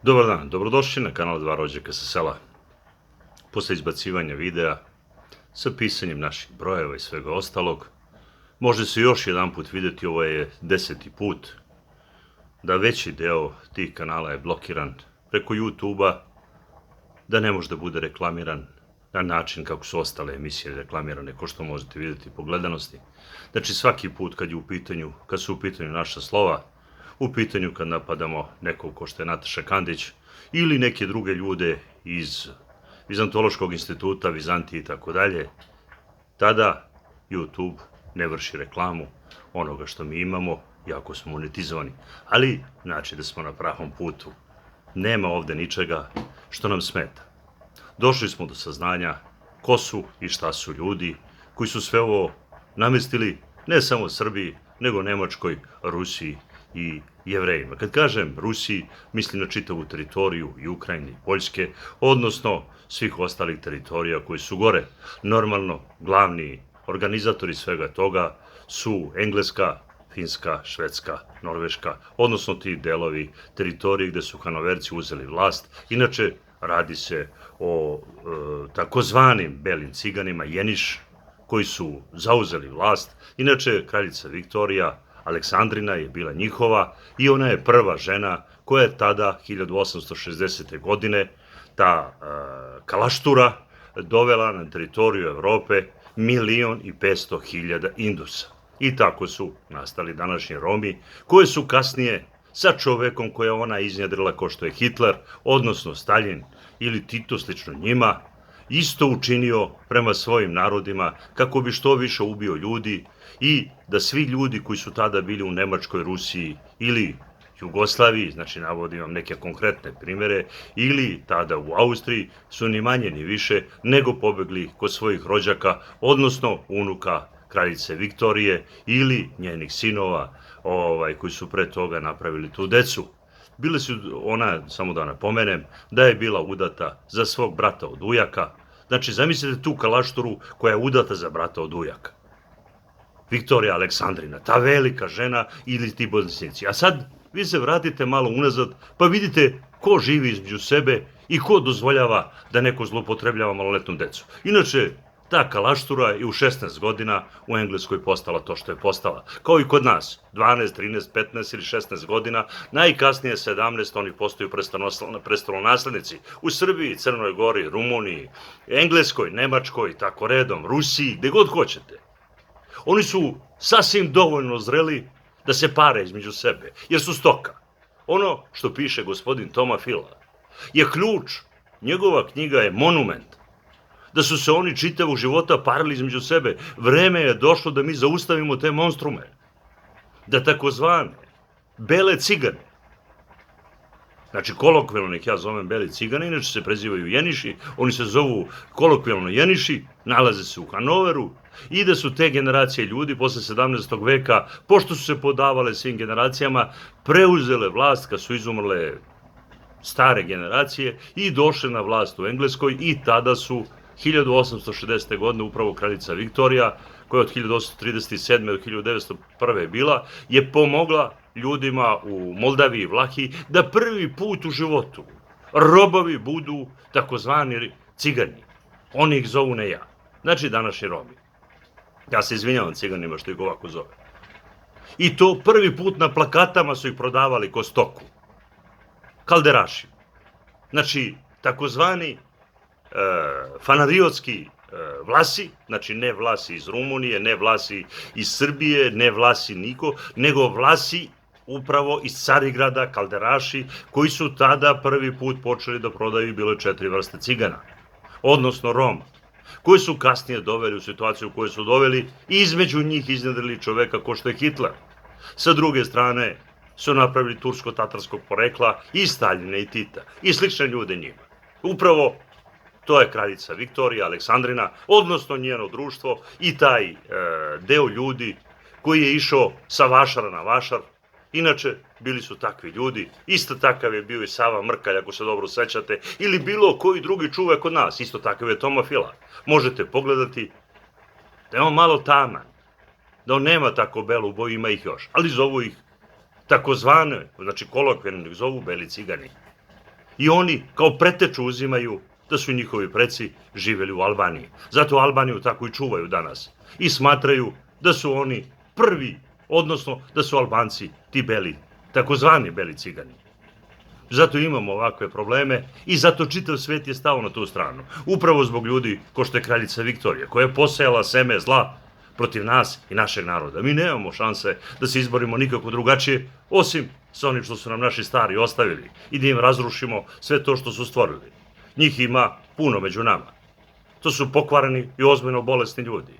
Dobar dan, dobrodošli na kanal Dva rođaka sa sela. Posle izbacivanja videa, sa pisanjem naših brojeva i svega ostalog, može se još jedan put videti, ovo je 10. put, da veći deo tih kanala je blokiran preko YouTube-a, da ne može da bude reklamiran na način kako su ostale emisije reklamirane, ko što možete vidjeti po gledanosti. Znači svaki put kad su u pitanju naša slova, u pitanju kad napadamo nekog ko što je Nataša Kandić ili neke druge ljude iz Vizantološkog instituta, Vizantije i tako dalje, tada YouTube ne vrši reklamu onoga što mi imamo, jako smo monetizovani. Ali, znači da smo na pravom putu. Nema ovde ničega što nam smeta. Došli smo do saznanja ko su i šta su ljudi koji su sve ovo namestili ne samo Srbiji, nego Nemačkoj, Rusiji i Jevrejima. Kad kažem Rusiji, mislim na čitavu teritoriju i Ukrajine i Poljske, odnosno svih ostalih teritorija koji su gore. Normalno, glavni organizatori svega toga su Engleska, Finska, Švedska, Norveška, odnosno ti delovi teritorije gde su Hanoverci uzeli vlast. Inače, radi se o takozvanim belim ciganima, Jeniš, koji su zauzeli vlast. Inače, kraljica Viktorija, Aleksandrina je bila njihova i ona je prva žena koja je tada, 1860. godine, ta kalaštura dovela na teritoriju Evrope 1.500.000 Indusa. I tako su nastali današnji Romi, koji su kasnije sa čovekom koja ona iznjedrila ko što je Hitler, odnosno Stalin ili Tito, slično njima, isto učinio prema svojim narodima kako bi što više ubio ljudi i da svi ljudi koji su tada bili u Nemačkoj, Rusiji ili Jugoslaviji, znači navodim vam neke konkretne primere, ili tada u Austriji, su ni manje ni više nego pobegli kod svojih rođaka, odnosno unuka kraljice Viktorije ili njenih sinova koji su pre toga napravili tu decu. Bile su ona, samo da napomenem, da je bila udata za svog brata od ujaka. Znači, zamislite tu kalašturu koja je udata za brata od ujaka. Viktorija Aleksandrina, ta velika žena ili ti bolesnici. A sad, vi se vratite malo unazad, pa vidite ko živi između sebe i ko dozvoljava da neko zloupotrebljava maloletnu decu. Inače, ta kalaštura je u 16 godina u Engleskoj postala to što je postala. Kao i kod nas, 12, 13, 15 ili 16 godina, najkasnije 17, oni postaju prestolonaslednici. U Srbiji, Crnoj Gori, Rumuniji, Engleskoj, Nemačkoj, tako redom, Rusiji, gde god hoćete. Oni su sasvim dovoljno zreli da se pare između sebe, jer su stoka. Ono što piše gospodin Toma Fila je ključ, njegova knjiga je monument, da su se oni čitavog života parili između sebe. Vreme je došlo da mi zaustavimo te monstrume, da takozvane bele cigane, znači kolokvijalno ih ja zovem beli cigani, inače se prezivaju Jeniši, oni se zovu kolokvijalno Jeniši, nalaze se u Hanoveru, i da su te generacije ljudi posle 17. veka, pošto su se podavale svim generacijama, preuzele vlast kad su izumrle stare generacije i došle na vlast u Engleskoj i tada su 1860. godine upravo kraljica Viktorija, koja od 1837. do 1901. bila, je pomogla ljudima u Moldaviji i Vlahiji da prvi put u životu robovi budu takozvani cigani. Oni ih zovu ne ja. Znači današnji Romi. Ja se izvinjavam ciganima što ih ovako zove. I to prvi put na plakatama su ih prodavali ko stoku. Kalderaši. Znači, takozvani fanariotski Vlasi, znači ne Vlasi iz Rumunije, ne Vlasi iz Srbije, ne Vlasi niko, nego Vlasi upravo iz Carigrada, Kalderaši, koji su tada prvi put počeli da prodaju, bilo je 4 vrste cigana, odnosno Roma, koji su kasnije doveli u situaciju koju su doveli i između njih iznedrili čoveka ko što je Hitler. Sa druge strane su napravili tursko-tatarskog porekla i Staljina i Tita i slične ljude njima. Upravo to je kraljica Viktorija, Aleksandrina, odnosno njeno društvo i taj deo ljudi koji je išao sa vašara na vašar. Inače, bili su takvi ljudi, isto takav je bio i Sava Mrkalj, ako se dobro sećate, ili bilo koji drugi čuvek od nas, isto takav je Toma Fila. Možete pogledati da je on malo taman, da on nema tako belu boju, ima ih još, ali zovu ih takozvane, znači kolokvijalno ih zovu beli cigani. I oni kao preteču uzimaju da su njihovi preci živjeli u Albaniji. Zato Albaniju tako i čuvaju danas. I smatraju da su oni prvi, odnosno da su Albanci ti beli, takozvani beli cigani. Zato imamo ovakve probleme i zato čitav svet je stao na tu stranu. Upravo zbog ljudi ko što je kraljica Viktorija, koja je posejala seme zla protiv nas i našeg naroda. Mi nemamo šanse da se izborimo nikako drugačije, osim sa onim što su nam naši stari ostavili i da im razrušimo sve to što su stvorili. Njih ima puno među nama. To su pokvareni i ozbiljno bolesni ljudi.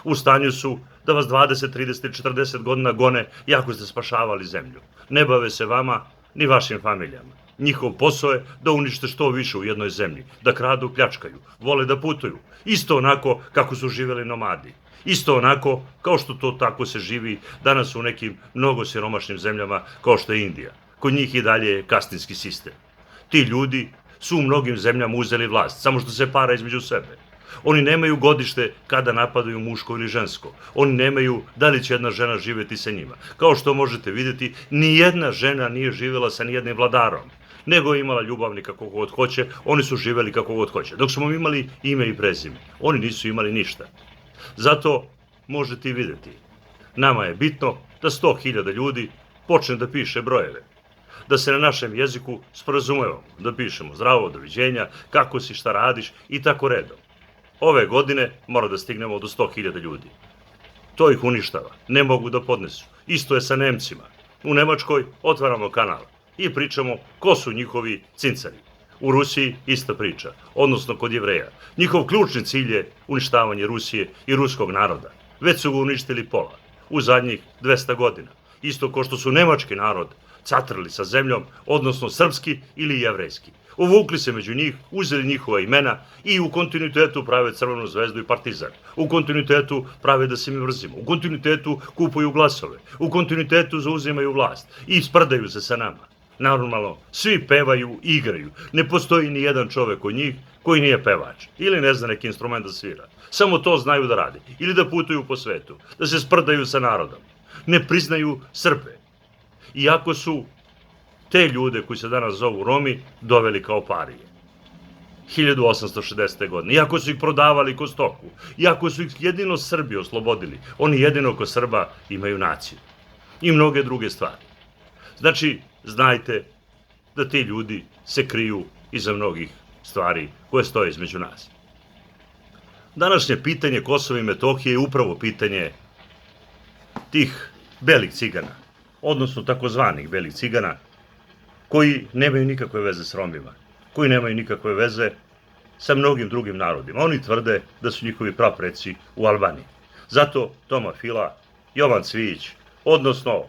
U stanju su da vas 20, 30, 40 godina gone jako ste spašavali zemlju. Ne bave se vama ni vašim familijama. Njihov posao je da unište što više u jednoj zemlji, da kradu, pljačkaju, vole da putuju. Isto onako kako su živeli nomadi. Isto onako kao što to tako se živi danas u nekim mnogo siromašnim zemljama kao što je Indija. Kod njih i dalje je kastinski sistem. Ti ljudi su u mnogim zemljama uzeli vlast, samo što se para između sebe. Oni nemaju godište kada napadaju muško ili žensko. Oni nemaju da li će jedna žena živjeti sa njima. Kao što možete vidjeti, ni jedna žena nije živjela sa nijednim vladarom, nego je imala ljubavnika kako god hoće, oni su živjeli kako god hoće. Dok smo imali ime i prezime, oni nisu imali ništa. Zato možete i vidjeti, nama je bitno da 100.000 ljudi počne da piše brojeve. Da se na našem jeziku sporazumevamo, da pišemo zdravo, doviđenja, kako si, šta radiš i tako redom. Ove godine mora da stignemo do 100.000 ljudi. To ih uništava, ne mogu da podnesu. Isto je sa Nemcima. U Nemačkoj otvaramo kanal i pričamo ko su njihovi cincari. U Rusiji ista priča, odnosno kod Jevreja. Njihov ključni cilj je uništavanje Rusije i ruskog naroda. Već su ga uništili pola, u zadnjih 200 godina. Isto kao što su nemački narod catrili sa zemljom, odnosno srpski ili jevrejski. Uvukli se među njih, uzeli njihova imena i u kontinuitetu prave Crvenu zvezdu i Partizan. U kontinuitetu prave da se mi mrzimo. U kontinuitetu kupuju glasove. U kontinuitetu zauzimaju vlast i sprdaju se sa nama. Normalno, svi pevaju i igraju. Ne postoji ni jedan čovek od njih koji nije pevač ili ne zna neki instrument da svira. Samo to znaju da rade. Ili da putuju po svetu, da se sprdaju sa narodom. Ne priznaju Srbe. Iako su te ljude koji se danas zovu Romi doveli kao parije. 1860. godine. Iako su ih prodavali ko stoku. Iako su ih jedino Srbi oslobodili. Oni jedino ko Srba imaju naciju. I mnoge druge stvari. Znači, znajte da ti ljudi se kriju iza mnogih stvari koje stoje između nas. Današnje pitanje Kosova i Metohije je upravo pitanje tih belih cigana, odnosno takozvanih belih cigana, koji nemaju nikakve veze s Romima, koji nemaju nikakve veze sa mnogim drugim narodima. Oni tvrde da su njihovi prapreci u Albaniji. Zato Toma Fila, Jovan Cvijić, odnosno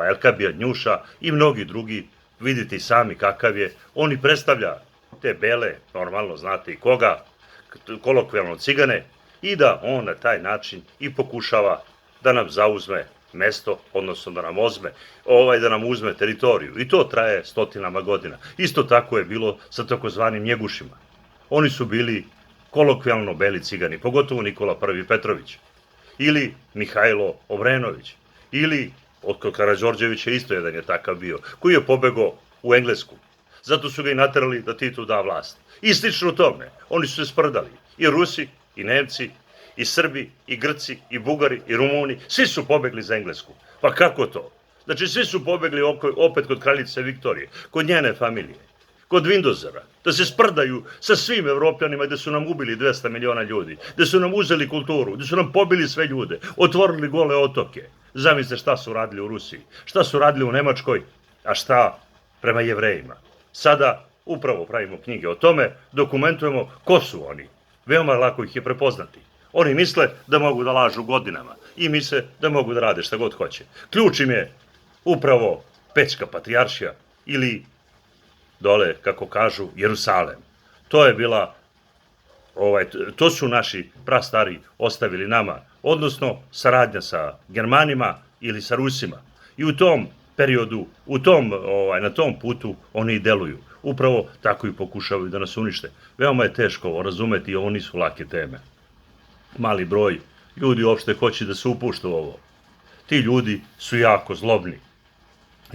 Elkabija Njuša i mnogi drugi, vidite i sami kakav je, oni predstavlja te bele, normalno znate i koga, kolokvijalno cigane, i da on na taj način i pokušava da nam zauzme mesto, odnosno da nam uzme teritoriju. I to traje stotinama godina. Isto tako je bilo sa takozvanim njegušima. Oni su bili kolokvijalno beli cigani, pogotovo Nikola I. Petrović, ili Mihajlo Obrenović, ili od Karađorđevića isto jedan je takav bio, koji je pobegao u Englesku. Zato su ga i naterali da Titu da vlast. I slično tome, oni su se sprdali. I Rusi, i Nemci, i Srbi, i Grci, i Bugari, i Rumuni, svi su pobegli za Englesku. Pa kako to? Znači, svi su pobegli opet kod kraljice Viktorije, kod njene familije, kod Windosera, da se sprdaju sa svim Evropljanima gde su nam ubili 200 miliona ljudi, gde su nam uzeli kulturu, gde su nam pobili sve ljude, otvorili gole otoke. Zamislite šta su radili u Rusiji, šta su radili u Nemačkoj, a šta prema Jevrejima. Sada upravo pravimo knjige o tome, dokumentujemo ko su oni. Veoma lako ih je prepoznati. Oni misle da mogu da lažu godinama i misle da mogu da rade šta god hoće. Ključ im je upravo Pećka patrijaršija ili dole, kako kažu, Jerusalem. To su naši prastari ostavili nama, odnosno saradnja sa Germanima ili sa Rusima. I u tom periodu, na tom putu oni i deluju. Upravo tako i pokušavaju da nas unište. Veoma je teško razumeti i ovo nisu lake teme. Mali broj ljudi uopšte hoće da se upušta u ovo. Ti ljudi su jako zlobni.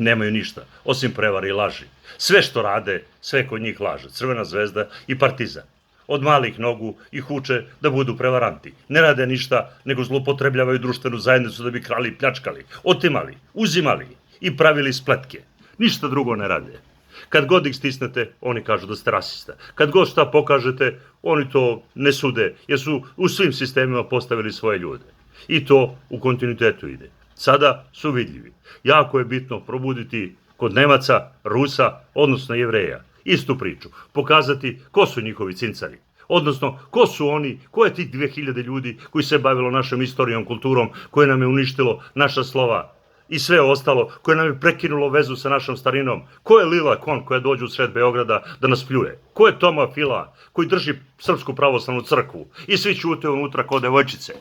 Nemaju ništa, osim prevara i laži. Sve što rade, sve kod njih laže. Crvena zvezda i Partizan. Od malih nogu ih uče da budu prevaranti. Ne rade ništa, nego zloupotrebljavaju društvenu zajednicu da bi krali, pljačkali, otimali, uzimali i pravili spletke. Ništa drugo ne rade. Kad god ih stisnete, oni kažu da ste rasista. Kad god šta pokažete, oni to ne sude, jer su u svim sistemima postavili svoje ljude. I to u kontinuitetu ide. Sada su vidljivi. Jako je bitno probuditi kod Nemaca, Rusa, odnosno Jevreja, istu priču. Pokazati ko su njihovi cincari. Odnosno, ko su oni, ko je tih 2000 ljudi koji se bavilo našom istorijom, kulturom, koje nam je uništilo naša slova i sve ostalo, koje nam je prekinulo vezu sa našom starinom. Ko je Lila Kon koja dođe u sred Beograda da nas pljuje? Ko je Toma Fila koji drži Srpsku pravoslavnu crkvu i svi ćute unutra kao devojčice?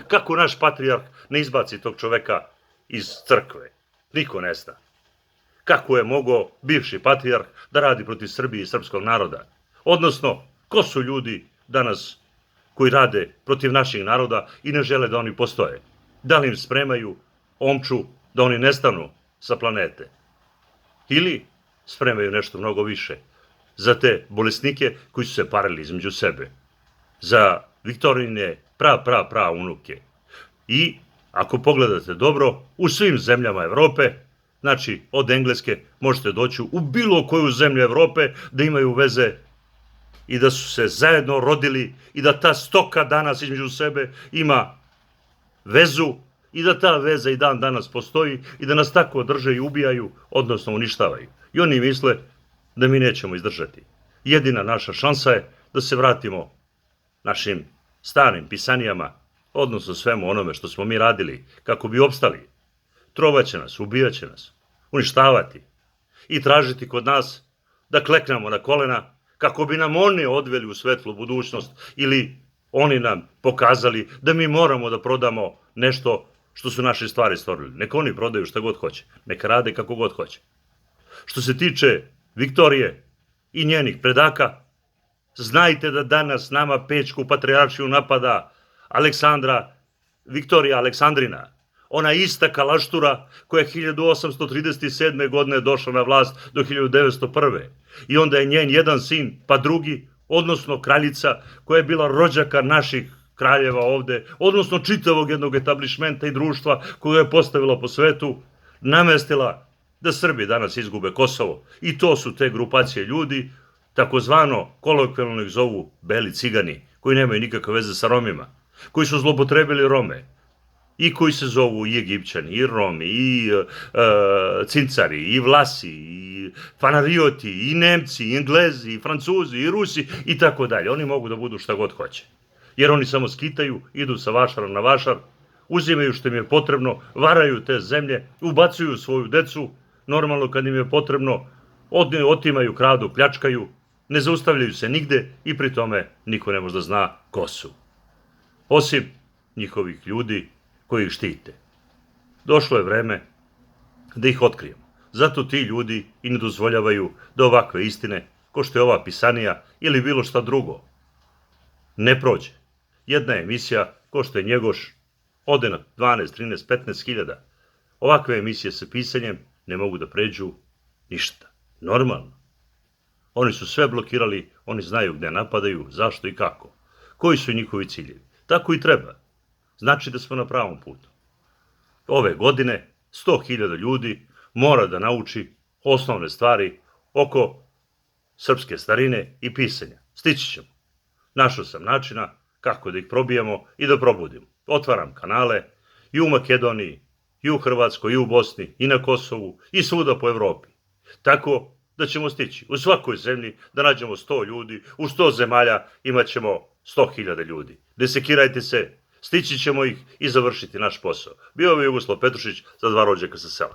Kako naš patrijarh ne izbaci tog čoveka iz crkve? Niko ne zna. Kako je mogao bivši patrijarh da radi protiv Srbije i srpskog naroda? Odnosno, ko su ljudi danas koji rade protiv naših naroda i ne žele da oni postoje? Da li im spremaju omču da oni nestanu sa planete? Ili spremaju nešto mnogo više za te bolesnike koji su se parili između sebe? Za Viktorine pra unuke. I ako pogledate dobro, u svim zemljama Evrope, znači od Engleske možete doći u bilo koju zemlju Evrope da imaju veze i da su se zajedno rodili i da ta stoka danas između sebe ima vezu i da ta veza i dan danas postoji i da nas tako drže i ubijaju, odnosno uništavaju. I oni misle da mi nećemo izdržati. Jedina naša šansa je da se vratimo našim starim pisanijama, odnosno svemu onome što smo mi radili kako bi opstali. Trovaće nas, ubijaće nas, uništavati i tražiti kod nas da kleknemo na kolena kako bi nam oni odveli u svetlu budućnost ili oni nam pokazali da mi moramo da prodamo nešto što su naše stvari stvorili. Neka oni prodaju šta god hoće, neka rade kako god hoće. Što se tiče Viktorije i njenih predaka, znajte da danas nama Pećku patrijaršiju napada Viktorija Aleksandrina, ona ista kalaštura koja je 1837. godine došla na vlast do 1901. I onda je njen jedan sin, pa drugi, odnosno kraljica koja je bila rođaka naših kraljeva ovde, odnosno čitavog jednog etablišmenta i društva koje je postavila po svetu, namestila da Srbi danas izgube Kosovo. I to su te grupacije ljudi, takozvano kolokvijalno ih zovu beli cigani, koji nemaju nikakve veze sa Romima, koji su zlopotrebili Rome i koji se zovu i Egipćani, i Romi, i Cincari, i Vlasi, i Fanarioti, i Nemci, i Englezi, i Francuzi, i Rusi, i tako dalje. Oni mogu da budu šta god hoće. Jer oni samo skitaju, idu sa vašara na vašar, uzimaju što im je potrebno, varaju te zemlje, ubacuju svoju decu, normalno kad im je potrebno, otimaju, kradu, pljačkaju, ne zaustavljaju se nigde i pri tome niko ne može da zna ko su. Osim njihovih ljudi koji ih štite. Došlo je vreme da ih otkrijemo. Zato ti ljudi i ne dozvoljavaju da ovakve istine, ko što je ova pisanija ili bilo šta drugo, ne prođe. Jedna emisija, ko što je Njegoš, ode na 12, 13, 15 hiljada. Ovakve emisije sa pisanjem ne mogu da pređu ništa. Normalno. Oni su sve blokirali, oni znaju gde napadaju, zašto i kako. Koji su njihovi ciljevi. Tako i treba. Znači da smo na pravom putu. Ove godine 100.000 ljudi mora da nauči osnovne stvari oko srpske starine i pisanja. Stići ćemo. Našao sam načina kako da ih probijemo i da probudimo. Otvaram kanale i u Makedoniji, i u Hrvatskoj, i u Bosni, i na Kosovu, i svuda po Evropi. Tako da ćemo stići u svakoj zemlji da nađemo 100 ljudi, u 100 zemalja imat ćemo 100.000 ljudi. Ne sekirajte se, stići ćemo ih i završiti naš posao. Bio je Jugoslav Petrušić za 2 rođaka sa sela.